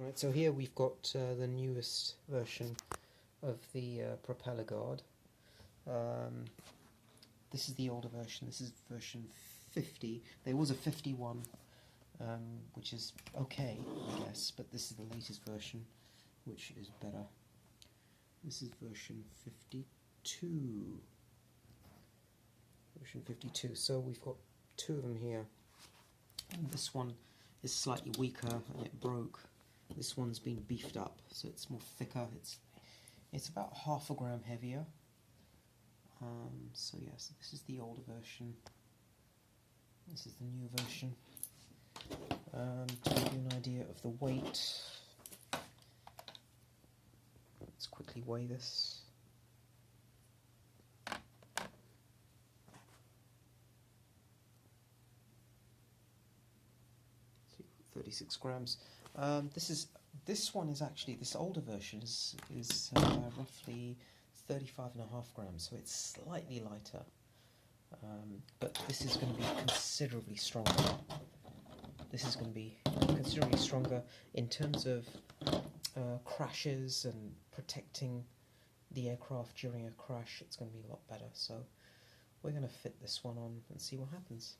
Right, so here we've got the newest version of the propeller guard. This is the older version. This is version 50. There was a 51, which is okay, I guess, but this is the latest version, which is better. This is version 52. Version 52. So we've got two of them here. And this one is slightly weaker and it broke. This one's been beefed up, so it's more thicker. It's about half a gram heavier. So yes, this is the older version. This is the new version. To give you an idea of the weight, let's quickly weigh this. 36 grams. This one is actually, this older version is roughly 35.5 grams, so it's slightly lighter. But this is going to be considerably stronger. This is going to be considerably stronger in terms of crashes and protecting the aircraft during a crash. It's going to be a lot better. So we're going to fit this one on and see what happens.